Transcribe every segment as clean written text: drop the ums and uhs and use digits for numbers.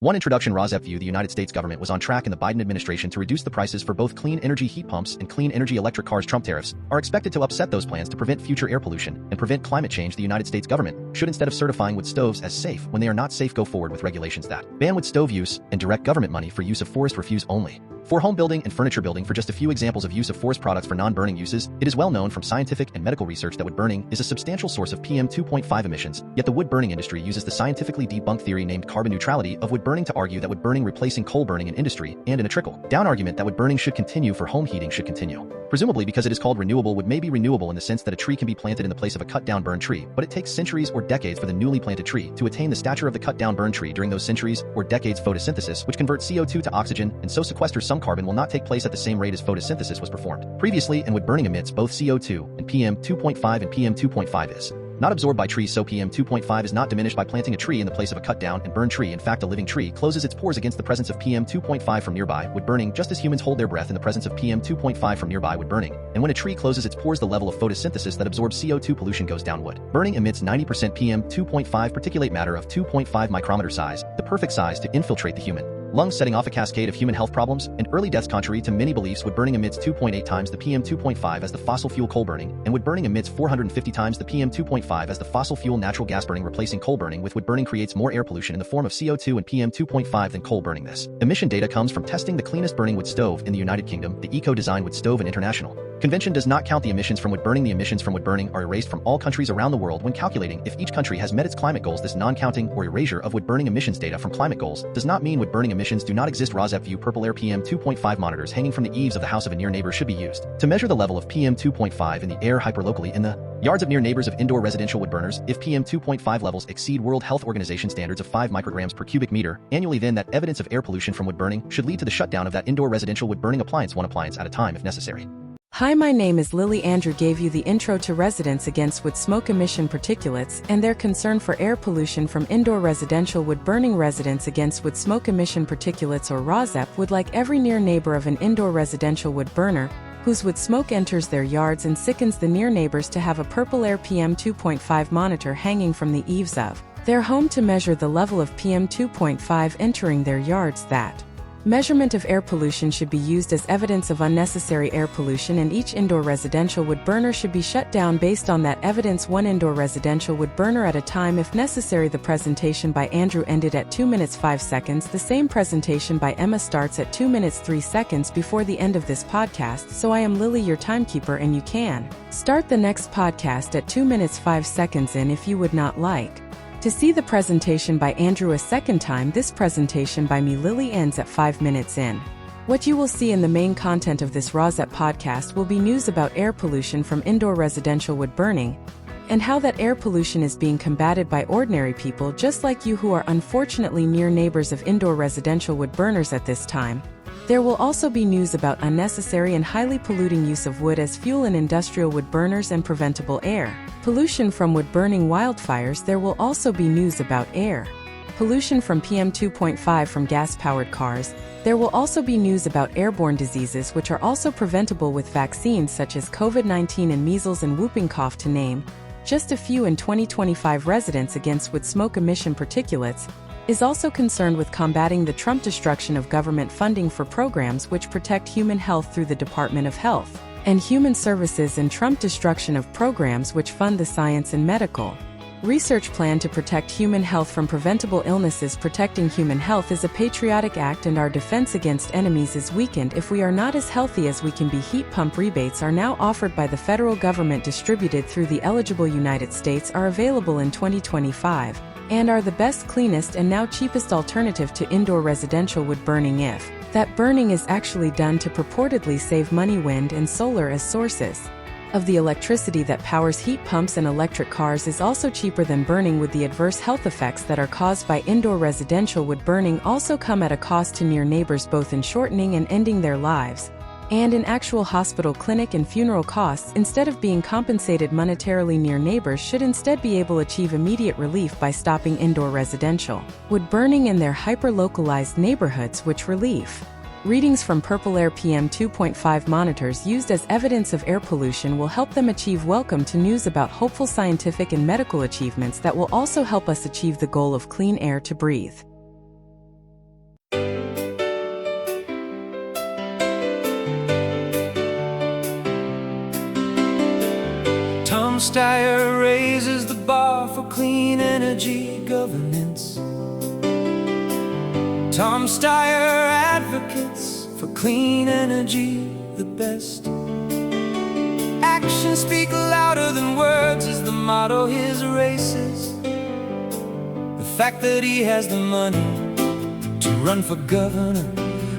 1. Introduction. ROSEP-View. The United States government was on track in the Biden administration to reduce the prices for both clean energy heat pumps and clean energy electric cars. Trump tariffs are expected to upset those plans to prevent future air pollution and prevent climate change. The United States government should, instead of certifying wood stoves as safe when they are not safe, go forward with regulations that ban wood stove use and direct government money for use of forest refuse only. For home building and furniture building. For just a few examples of use of forest products for non-burning uses, it is well known from scientific and medical research that wood burning is a substantial source of PM 2.5 emissions, yet the wood burning industry uses the scientifically debunked theory named carbon neutrality of wood burning to argue that wood burning replacing coal burning in industry and in a trickle-down argument that wood burning should continue for home heating should continue. Presumably because it is called renewable. Wood may be renewable in the sense that a tree can be planted in the place of a cut-down burned tree, but it takes centuries or decades for the newly planted tree to attain the stature of the cut-down burned tree. During those centuries or decades, photosynthesis, which converts CO2 to oxygen and so sequesters some carbon, will not take place at the same rate as photosynthesis was performed previously, and wood burning emits both CO2 and PM 2.5, and PM 2.5 is not absorbed by trees, so PM 2.5 is not diminished by planting a tree in the place of a cut-down and burned tree. In fact, a living tree closes its pores against the presence of PM 2.5 from nearby wood burning, just as humans hold their breath in the presence of PM 2.5 from nearby wood burning. And when a tree closes its pores, the level of photosynthesis that absorbs CO2 pollution goes down. Wood burning emits 90% PM 2.5 particulate matter of 2.5 micrometer size, the perfect size to infiltrate the human lungs, setting off a cascade of human health problems and early deaths. Contrary to many beliefs, wood burning emits 2.8 times the PM 2.5 as the fossil fuel coal burning, and wood burning emits 450 times the PM 2.5 as the fossil fuel natural gas burning. Replacing coal burning with wood burning creates more air pollution in the form of CO2 and PM 2.5 than coal burning. This emission data comes from testing the cleanest burning wood stove in the United Kingdom, the Eco-Design Wood Stove, and International Convention does not count the emissions from wood burning. The emissions from wood burning are erased from all countries around the world when calculating if each country has met its climate goals. This non-counting or erasure of wood burning emissions data from climate goals does not mean wood burning emissions do not exist. ROSEP-View. Purple air. PM 2.5 monitors hanging from the eaves of the house of a near neighbor should be used to measure the level of PM 2.5 in the air hyperlocally in the yards of near neighbors of indoor residential wood burners. If PM 2.5 levels exceed World Health Organization standards of 5 micrograms per cubic meter annually, then that evidence of air pollution from wood burning should lead to the shutdown of that indoor residential wood burning appliance, one appliance at a time if necessary. Hi, my name is Lily. Andrew gave you the intro to residents against wood smoke emission particulates and their concern for air pollution from indoor residential wood burning. Residents against wood smoke emission particulates, or ROSEP, would like every near neighbor of an indoor residential wood burner whose wood smoke enters their yards and sickens the near neighbors to have a purple air PM 2.5 monitor hanging from the eaves of their home to measure the level of PM 2.5 entering their yards. That measurement of air pollution should be used as evidence of unnecessary air pollution, and each indoor residential wood burner should be shut down based on that evidence, one indoor residential wood burner at a time if necessary. The presentation by Andrew ended at 2 minutes 5 seconds. The same presentation by Emma starts at 2 minutes 3 seconds before the end of this podcast. So I am Lily, your timekeeper, and you can start the next podcast at 2 minutes 5 seconds in if you would not like to see the presentation by Andrew a second time. This presentation by me, Lily, ends at 5 minutes in. What you will see in the main content of this ROSEP podcast will be news about air pollution from indoor residential wood burning and how that air pollution is being combated by ordinary people just like you who are unfortunately near neighbors of indoor residential wood burners at this time. There will also be news about unnecessary and highly polluting use of wood as fuel in industrial wood burners and preventable air pollution from wood burning wildfires. There will also be news about air pollution from PM 2.5 from gas-powered cars. There will also be news about airborne diseases which are also preventable with vaccines such as COVID-19 and measles and whooping cough, to name just a few. In 2025, Residents Against Wood Smoke Emission Particulates is also concerned with combating the Trump destruction of government funding for programs which protect human health through the Department of Health and Human Services, and Trump destruction of programs which fund the science and medical research plan to protect human health from preventable illnesses. Protecting human health is a patriotic act, and our defense against enemies is weakened if we are not as healthy as we can be. Heat pump rebates are now offered by the federal government, distributed through the eligible United States, are available in 2025, and are the best, cleanest, and now cheapest alternative to indoor residential wood burning if that burning is actually done to purportedly save money. Wind and solar as sources of the electricity that powers heat pumps and electric cars is also cheaper than burning wood. The adverse health effects that are caused by indoor residential wood burning also come at a cost to near neighbors, both in shortening and ending their lives, and in actual hospital, clinic, and funeral costs. Instead of being compensated monetarily, near neighbors should instead be able to achieve immediate relief by stopping indoor residential wood burning in their hyper-localized neighborhoods, which relief readings from purple air PM 2.5 monitors used as evidence of air pollution will help them achieve. Welcome to news about hopeful scientific and medical achievements that will also help us achieve the goal of clean air to breathe. Steyer raises the bar for clean energy governance. Tom Steyer advocates for clean energy the best. Actions speak louder than words is the motto his races. The fact that he has the money to run for governor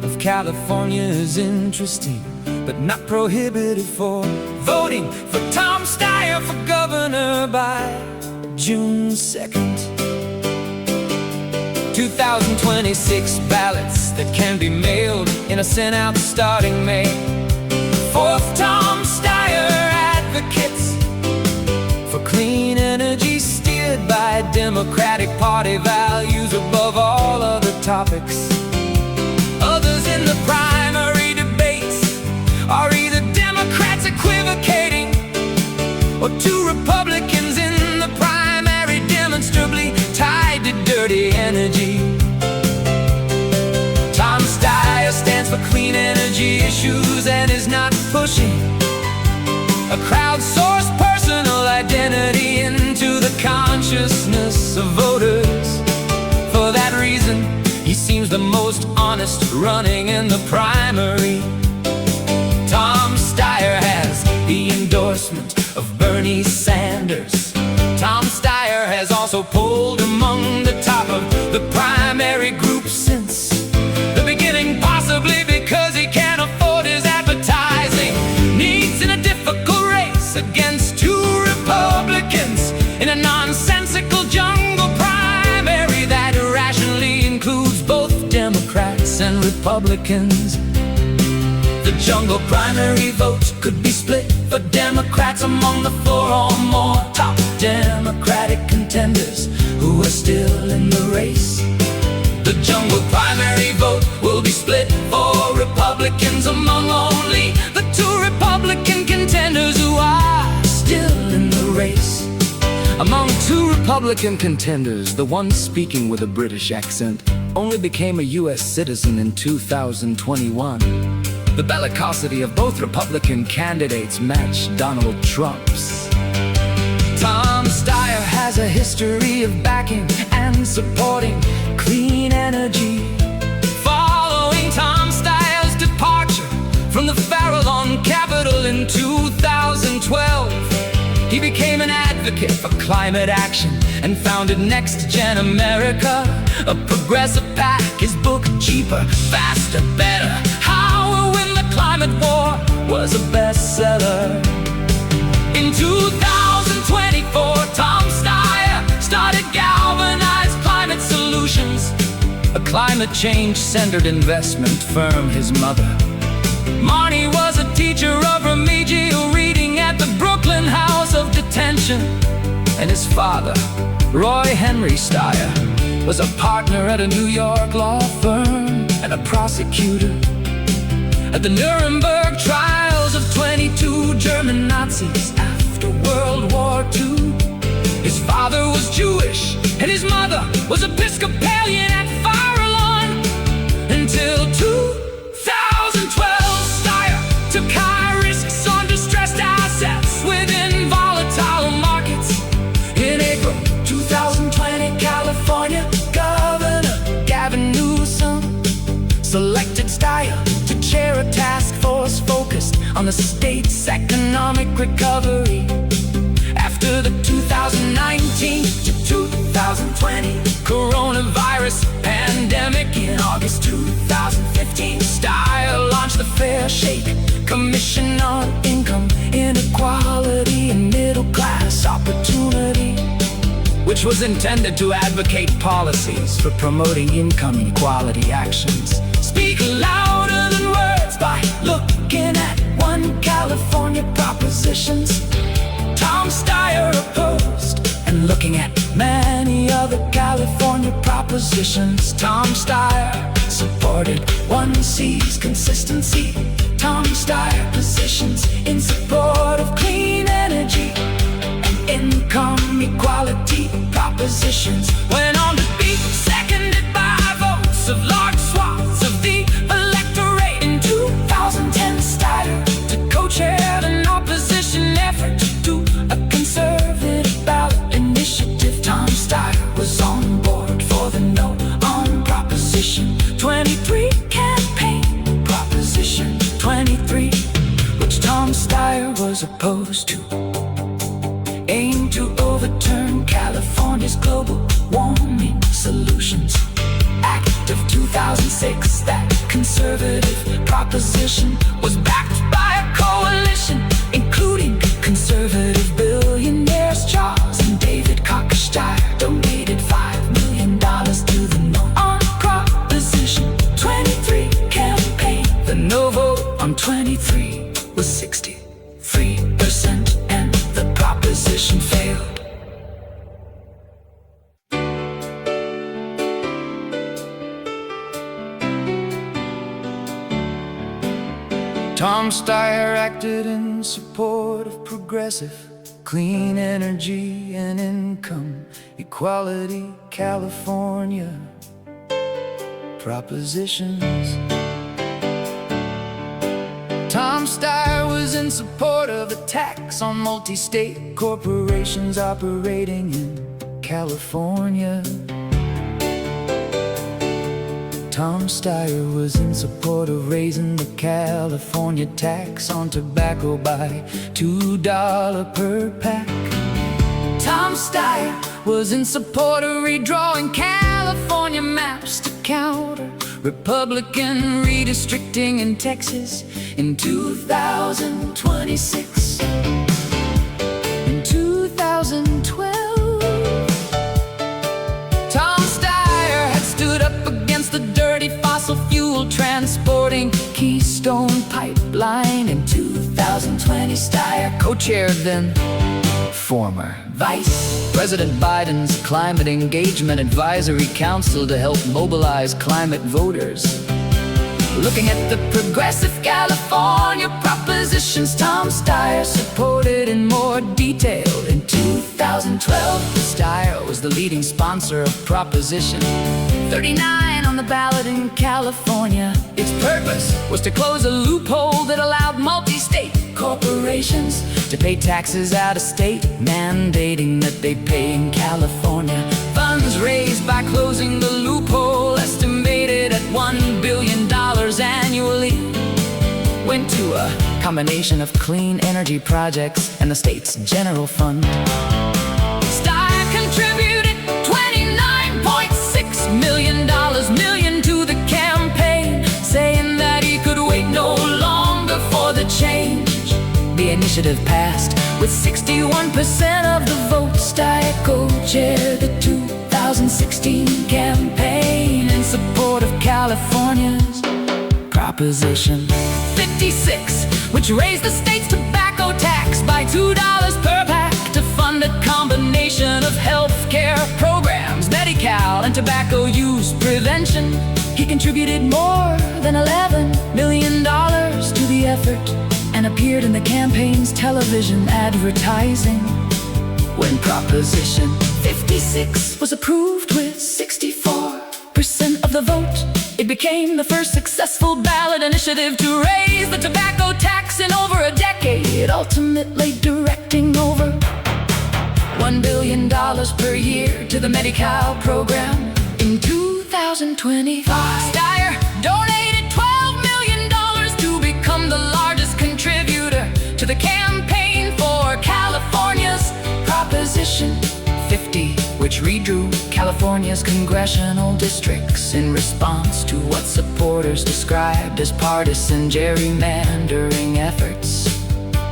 of California is interesting, but not prohibitive for voting for Tom Steyer for governor by June 2nd. 2026 ballots that can be mailed in a sent-out starting May 4th. Tom Steyer advocates for clean energy steered by Democratic Party values above all other topics. Others in the primary debates are either Democrats equivocating or two Republicans in the primary demonstrably tied to dirty energy. Tom Steyer stands for clean energy issues and is not pushing a crowdsourced personal identity into the consciousness of voters. For that reason, he seems the most honest running in the primary. Tom Steyer has the endorsement of Bernie Sanders. Tom Steyer has also polled among the top of the primary group since the beginning, possibly because he can't afford his advertising needs in a difficult race against two Republicans in a nonsensical jungle primary that irrationally includes both Democrats and Republicans. The jungle primary vote could be split for Democrats among the 4 or more top Democratic contenders who are still in the race. The jungle primary vote will be split for Republicans among only the 2 Republican contenders who are still in the race. Among 2 Republican contenders, the one speaking with a British accent only became a U.S. citizen in 2021. The bellicosity of both Republican candidates matched Donald Trump's. Tom Steyer has a history of backing and supporting clean energy. Following Tom Steyer's departure from the Farallon Capitol in 2012, he became an advocate for climate action and founded Next Gen America, a progressive pack. His book, Cheaper, Faster, Better, How We'll Win the Climate War, was a bestseller. In 2024, Tom Steyer started Galvanized Climate Solutions, a climate change-centered investment firm. His mother, Marnie, was a teacher of remedial reading at the Brooklyn House of Detention, and his father, Roy Henry Steyer, was a partner at a New York law firm and a prosecutor at the Nuremberg trials of 22 German Nazis after World War II. His father was Jewish and his mother was Episcopalian at Farallon until 2012. Steyer took high risks on distressed assets within volatile markets. In April 2020, California Governor Gavin Newsom selected Steyer to chair a task force focused on the state's economic recovery. After the 2019 to 2020 coronavirus pandemic, in August 2015, Steyer launched the Fair Shake Commission on Income Inequality and Middle Class Opportunity, which was intended to advocate policies for promoting income equality actions. Speak louder than words by looking at one California propositions Tom Steyer opposed and looking at many other California propositions Tom Steyer supported. 1C's consistency. Tom Steyer positions in support of clean energy and income equality propositions went on to be seconded by votes of large swaths of the electorate. In 2010, Steyer to co-chair an opposition effort to a conservative was opposed to, aimed to overturn California's global warming solutions Act of 2006. That conservative proposition was backed by a coalition, including conservative billionaires Charles and David Steyer. Donated $5 million to the No on Proposition 23 campaign. The no vote on 23 was 63%, and the proposition failed. Tom Steyer acted in support of progressive, clean energy and income equality California propositions. Tom Steyer was in support of a tax on multi-state corporations operating in California. Tom Steyer was in support of raising the California tax on tobacco by $2 per pack. Tom Steyer was in support of redrawing California maps to counter Republican redistricting in Texas in 2026. In 2012, Tom Steyer had stood up against the dirty fossil fuel transporting Keystone Pipeline. In 2020, Steyer co-chaired then former Vice President Biden's Climate Engagement Advisory Council to help mobilize climate voters. Looking at the progressive California propositions Tom Steyer supported in more detail. In 2012, Steyer was the leading sponsor of Proposition 39 on the ballot in California. Its purpose was to close a loophole that allowed multi-state corporations to pay taxes out of state, mandating that they pay in California. Funds raised by closing the loophole, estimated at $1 billion annually, went to a combination of clean energy projects and the state's general fund. Steyer contributed $29.6 million to the campaign, saying that he could wait no longer for the change. The initiative passed with 61% of the vote. Steyer co-chaired the 2016 campaign in support of California's Proposition 56, which raised the state's tobacco tax by $2 per pack to fund a combination of health care programs, Medi-Cal, and tobacco use prevention. He contributed more than $11 million to the effort and appeared in the campaign's television advertising. When Proposition 56 was approved with 64% of the vote, it became the first successful ballot initiative to raise the tobacco tax in over a decade, ultimately directing over $1 billion per year to the Medi-Cal program. In 2025, Steyer donated $12 million to become the largest contributor to the campaign for California's Proposition 50, which redrew California's congressional districts in response to what supporters described as partisan gerrymandering efforts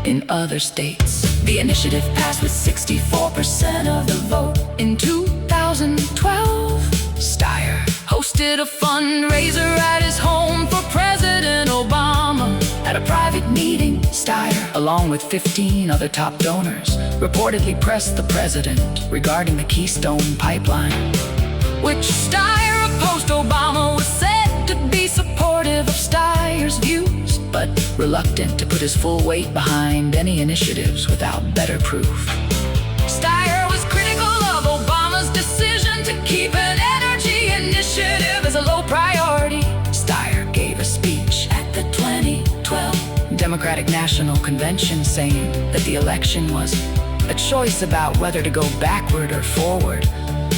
in other states. The initiative passed with 64% of the vote. In 2012, Steyer hosted a fundraiser at his home for President Obama. At a private meeting, Steyer, along with 15 other top donors, reportedly pressed the president regarding the Keystone Pipeline, which Steyer opposed. Obama was said to be supportive of Steyer's views, but reluctant to put his full weight behind any initiatives without better proof. Steyer was critical of Obama's decision to keep an energy initiative as a low priority. Steyer gave a speech at the 2012 Democratic National Convention saying that the election was a choice about whether to go backward or forward,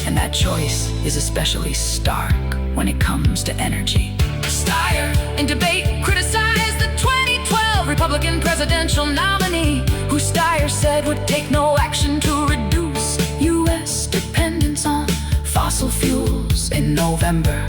and that choice is especially stark when it comes to energy. Steyer, in debate, criticized the 2012 Republican presidential nominee Steyer said would take no action to reduce U.S. dependence on fossil fuels. In November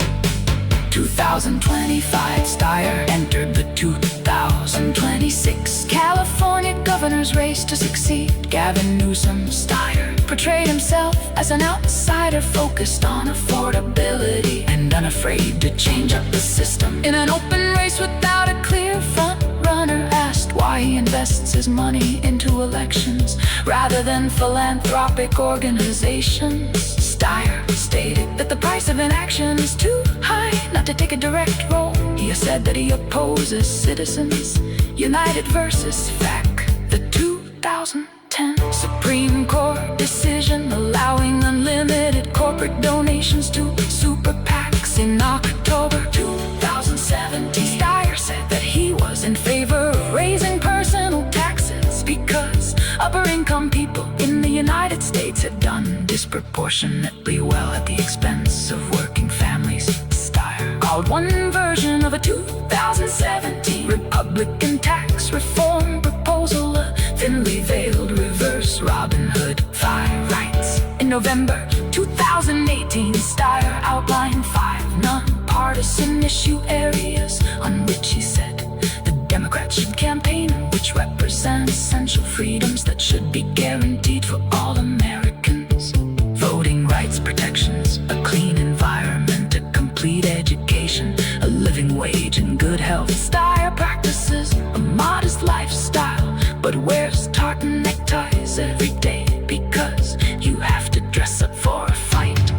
2025, Steyer entered the 2026 California governor's race to succeed Gavin Newsom. Steyer portrayed himself as an outsider focused on affordability and unafraid to change up the system. In an open race without a clear front runner, asked why he invests his money into elections rather than philanthropic organizations, Steyer stated that the price of inaction is too high not to take a direct role. He has said that he opposes Citizens United versus FAC, the 2010 Supreme Court decision allowing unlimited corporate donations to super PACs. In October 2017, Steyer said that he was in favor of raising personal taxes because upper-income people in the United States had done disproportionately well at the expense of working families. Steyer called one version of a 2017 Republican tax reform proposal a thinly veiled reverse Robin Hood 5 rights. In November 2018, Steyer outlined 5 nonpartisan issue areas on which he said the Democrats should campaign, which represent essential freedoms that should be guaranteed for all Americans: voting rights protections, a clean environment, a complete education, a living wage, and good health. Steyer practices a modest lifestyle, but wears tartan neckties every day because you have to dress up for a fight.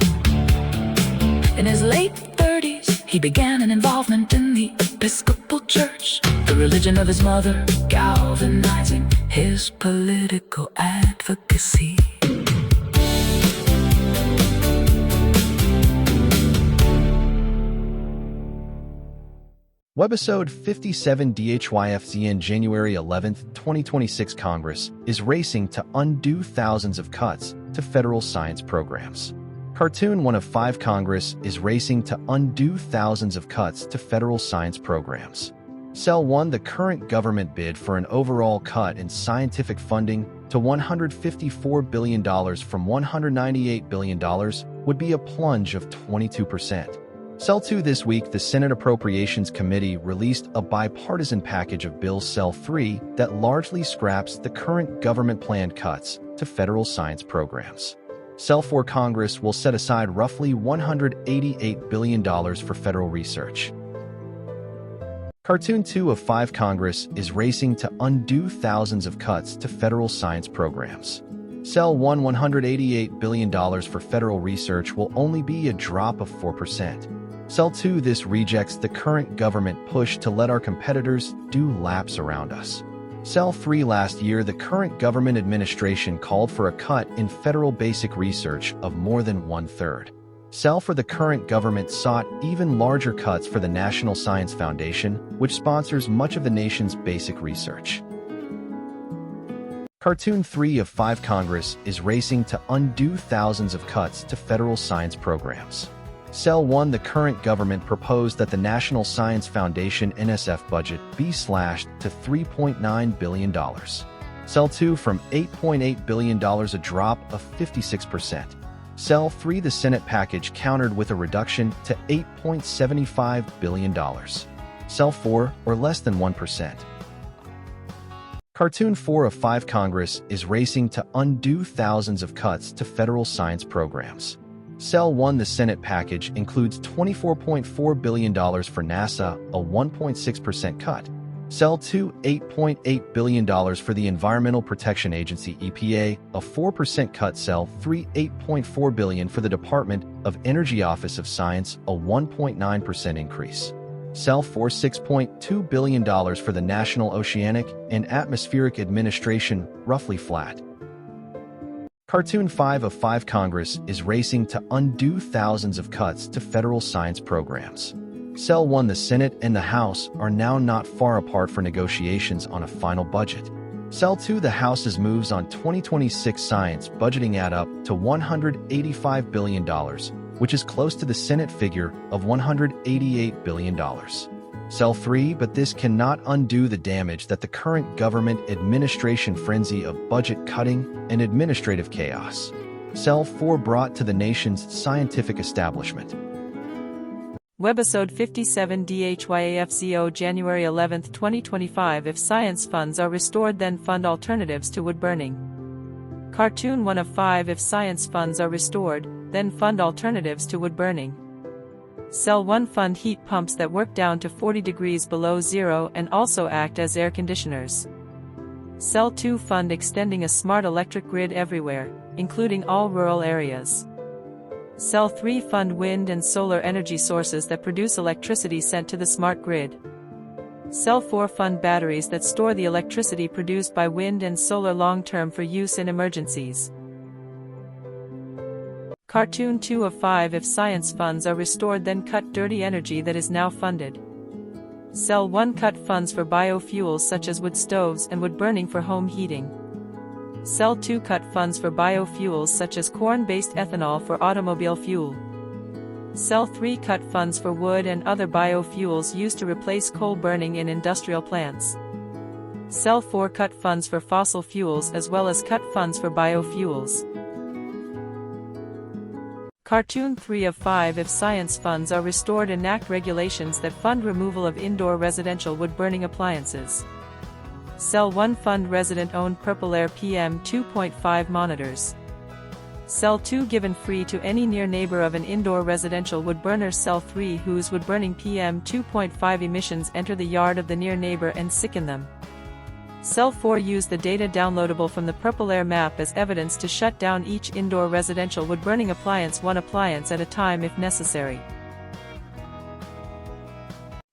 In his late 30s, he began an involvement in the Episcopal Church, the religion of his mother, galvanizing his political advocacy. Webisode 57DHYFZN January 11, 2026 Congress is racing to undo thousands of cuts to federal science programs. Cartoon 1 of 5 Congress is racing to undo thousands of cuts to federal science programs. Cell 1, the current government bid for an overall cut in scientific funding to $154 billion from $198 billion would be a plunge of 22%. Cell 2, this week, the Senate Appropriations Committee released a bipartisan package of bills Cell 3 that largely scraps the current government-planned cuts to federal science programs. Cell 4, Congress will set aside roughly $188 billion for federal research. Cartoon 2 of 5 Congress is racing to undo thousands of cuts to federal science programs. Cell 1, $188 billion for federal research will only be a drop of 4%. Cell 2, this rejects the current government push to let our competitors do laps around us. Cell 3, last year, the current government administration called for a cut in federal basic research of more than 1/3. Cell 4, the current government sought even larger cuts for the National Science Foundation, which sponsors much of the nation's basic research. Cartoon 3 of 5 Congress is racing to undo thousands of cuts to federal science programs. Cell 1, the current government proposed that the National Science Foundation NSF budget be slashed to $3.9 billion. Cell 2, from $8.8 billion, a drop of 56%. Cell 3, the Senate package countered with a reduction to $8.75 billion. Cell 4, or less than 1%. Cartoon 4 of 5 Congress is racing to undo thousands of cuts to federal science programs. Cell 1, the Senate package, includes $24.4 billion for NASA, a 1.6% cut. Cell 2, $8.8 billion for the Environmental Protection Agency EPA, a 4% cut. Cell 3, $8.4 billion for the Department of Energy Office of Science, a 1.9% increase. Cell 4, $6.2 billion for the National Oceanic and Atmospheric Administration, roughly flat. Cartoon 5 of 5 Congress is racing to undo thousands of cuts to federal science programs. Cell 1, the Senate and the House are now not far apart for negotiations on a final budget. Cell 2, the House's moves on 2026 science budgeting add up to $185 billion, which is close to the Senate figure of $188 billion. Cell 3, but this cannot undo the damage that the current government administration frenzy of budget cutting and administrative chaos. Cell 4 brought to the nation's scientific establishment. Webisode 57DHYAFZZFLWEW2 January 11, 2025 If science funds are restored, then fund alternatives to wood burning. Cartoon 1 of 5 If science funds are restored, then fund alternatives to wood burning. Cell 1 fund heat pumps that work down to 40 degrees below zero and also act as air conditioners. Cell 2 fund extending a smart electric grid everywhere, including all rural areas. Cell 3 fund wind and solar energy sources that produce electricity sent to the smart grid. Cell 4 fund batteries that store the electricity produced by wind and solar long-term for use in emergencies. Cartoon 2 of 5 If science funds are restored, then cut dirty energy that is now funded. Cell 1 cut funds for biofuels such as wood stoves and wood burning for home heating. Cell 2 cut funds for biofuels such as corn-based ethanol for automobile fuel. Cell 3 cut funds for wood and other biofuels used to replace coal burning in industrial plants. Cell 4 cut funds for fossil fuels as well as cut funds for biofuels. Cartoon 3 of 5 If science funds are restored, enact regulations that fund removal of indoor residential wood-burning appliances. Cell 1 fund resident-owned Purple Air PM 2.5 monitors. Cell 2 given free to any near neighbor of an indoor residential wood burner. Cell 3 whose wood-burning PM 2.5 emissions enter the yard of the near neighbor and sicken them. Cell 4 use the data downloadable from the Purple Air map as evidence to shut down each indoor residential wood-burning appliance, one appliance at a time if necessary.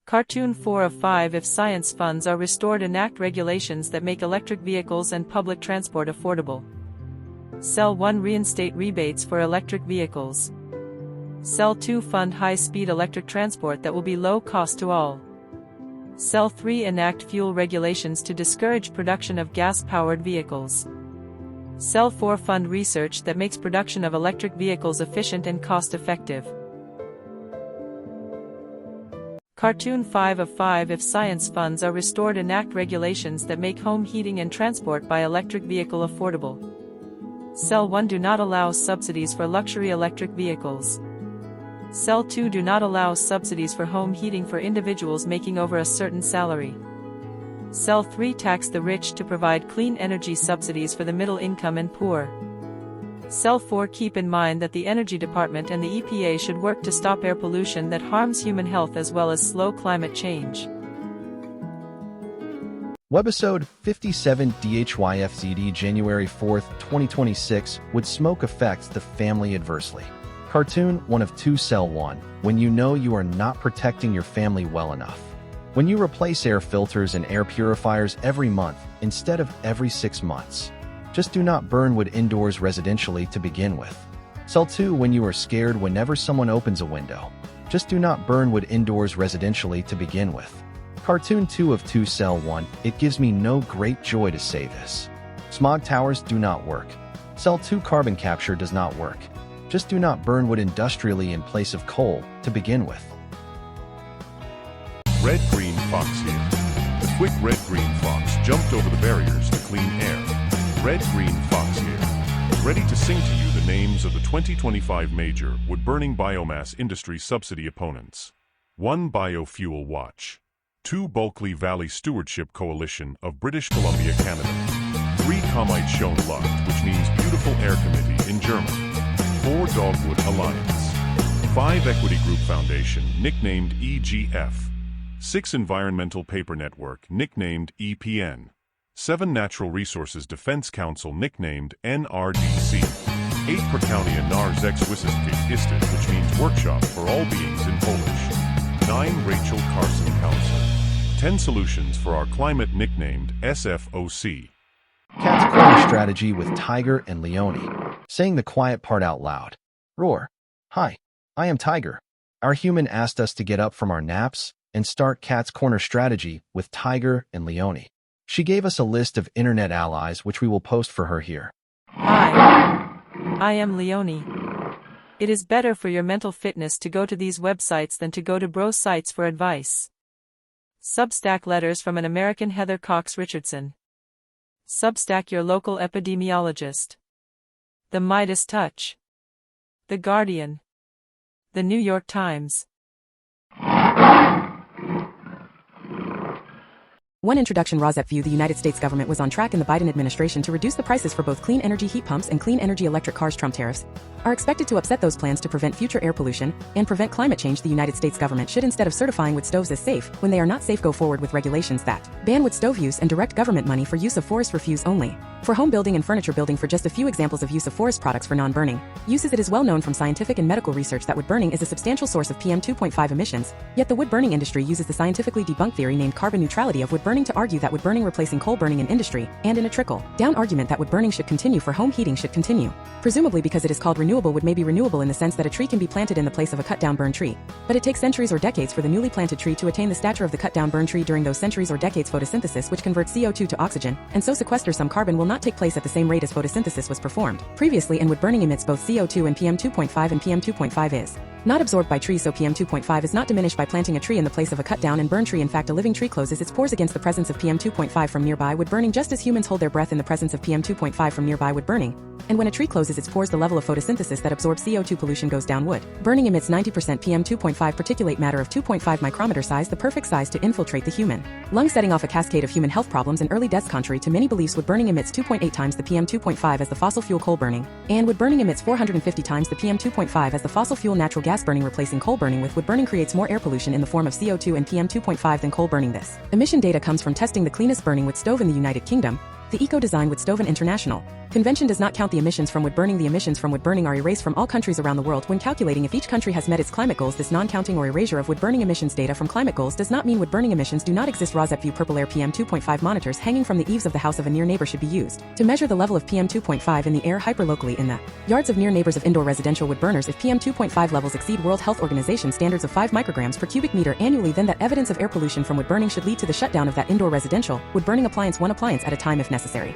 Cartoon 4 of 5 If science funds are restored, enact regulations that make electric vehicles and public transport affordable. Cell 1 reinstate rebates for electric vehicles. Cell 2 fund high-speed electric transport that will be low cost to all. Cell 3 enact fuel regulations to discourage production of gas-powered vehicles. Cell 4 fund research that makes production of electric vehicles efficient and cost-effective. Cartoon 5 of 5 If science funds are restored, enact regulations that make home heating and transport by electric vehicle affordable. Cell 1 do not allow subsidies for luxury electric vehicles. Cell 2 do not allow subsidies for home heating for individuals making over a certain salary. Cell 3 tax the rich to provide clean energy subsidies for the middle income and poor. Cell 4 keep in mind that the Energy Department and the EPA should work to stop air pollution that harms human health as well as slow climate change. Webisode 57DHYAFZZFLWEW2 January 4, 2026 Would smoke affect the family adversely? Cartoon 1 of 2 Cell 1 When you know you are not protecting your family well enough. When you replace air filters and air purifiers every month instead of every 6 months. Just do not burn wood indoors residentially to begin with. Cell 2 When you are scared whenever someone opens a window. Just do not burn wood indoors residentially to begin with. Cartoon 2 of 2 Cell 1 It gives me no great joy to say this. Smog towers do not work. Cell 2 Carbon capture does not work. Just do not burn wood industrially in place of coal to begin with. Red Green Fox here. The quick Red Green Fox jumped over the barriers to clean air. Red Green Fox here, ready to sing to you the names of the 2025 major wood-burning biomass industry subsidy opponents. 1. Biofuel Watch. 2. Bulkley Valley Stewardship Coalition of British Columbia, Canada. 3. Kommite Schöne Luft, which means Beautiful Air Committee in German. 4. Dogwood Alliance. 5. Equity Group Foundation, nicknamed EGF. 6. Environmental Paper Network, nicknamed EPN. 7. Natural Resources Defense Council, nicknamed NRDC. 8. Prakaunia Narzexwisystki Istit, which means Workshop for All Beings in Polish. 9. Rachel Carson Council. 10 Solutions for Our Climate, nicknamed SFOC. Cat's corner strategy with Tiger and Leone. Saying the quiet part out loud. Roar. Hi, I am Tiger. Our human asked us to get up from our naps and start Cat's corner strategy with Tiger and Leone. She gave us a list of internet allies which we will post for her here. Hi, I am Leone. It is better for your mental fitness to go to these websites than to go to bro sites for advice. Substack letters from an American Heather Cox Richardson. Substack your local epidemiologist. The Midas Touch. The Guardian. The New York Times. One introduction. The United States government was on track in the Biden administration to reduce the prices for both clean energy heat pumps and clean energy electric cars. Trump tariffs are expected to upset those plans to prevent future air pollution and prevent climate change. The United States government should, instead of certifying wood stoves as safe when they are not safe, go forward with regulations that ban wood stove use and direct government money for use of forest refuse only for home building and furniture building. For just a few examples of use of forest products for non-burning uses, it is well known from scientific and medical research that wood burning is a substantial source of PM 2.5 emissions, yet the wood burning industry uses the scientifically debunked theory named carbon neutrality of wood burning to argue that wood burning replacing coal burning in industry, and in a trickle-down argument that wood burning should continue for home heating should continue. Presumably because it is called renewable, wood may be renewable in the sense that a tree can be planted in the place of a cut-down burned tree. But it takes centuries or decades for the newly planted tree to attain the stature of the cut-down burned tree. During those centuries or decades, photosynthesis, which converts CO2 to oxygen, and so sequesters some carbon, will not take place at the same rate as photosynthesis was performed previously, and wood burning emits both CO2 and PM 2.5, and PM 2.5 is not absorbed by trees, so PM 2.5 is not diminished by planting a tree in the place of a cut-down and burned tree. In fact, a living tree closes its pores against the presence of PM 2.5 from nearby wood burning, just as humans hold their breath in the presence of PM 2.5 from nearby wood burning. And when a tree closes its pores, the level of photosynthesis that absorbs CO2 pollution goes down. Wood burning emits 90% PM 2.5 particulate matter of 2.5 micrometer size, the perfect size to infiltrate the human lung, setting off a cascade of human health problems and early deaths. Contrary to many beliefs, wood burning emits 2.8 times the PM 2.5 as the fossil fuel coal burning, and wood burning emits 450 times the PM 2.5 as the fossil fuel natural gas burning. Replacing coal burning with wood burning creates more air pollution in the form of CO2 and PM 2.5 than coal burning. This emission data comes from testing the cleanest burning wood stove in the United Kingdom. The Eco-Design Wood Stove International Convention does not count the emissions from wood burning. The emissions from wood burning are erased from all countries around the world when calculating if each country has met its climate goals. This non-counting or erasure of wood burning emissions data from climate goals does not mean wood burning emissions do not exist. ZFZFLWEW purple air PM 2.5 monitors hanging from the eaves of the house of a near neighbor should be used to measure the level of PM 2.5 in the air hyperlocally in the yards of near neighbors of indoor residential wood burners. If PM 2.5 levels exceed World Health Organization standards of 5 micrograms per cubic meter annually, then that evidence of air pollution from wood burning should lead to the shutdown of that indoor residential wood burning appliance, one appliance at a time if necessary.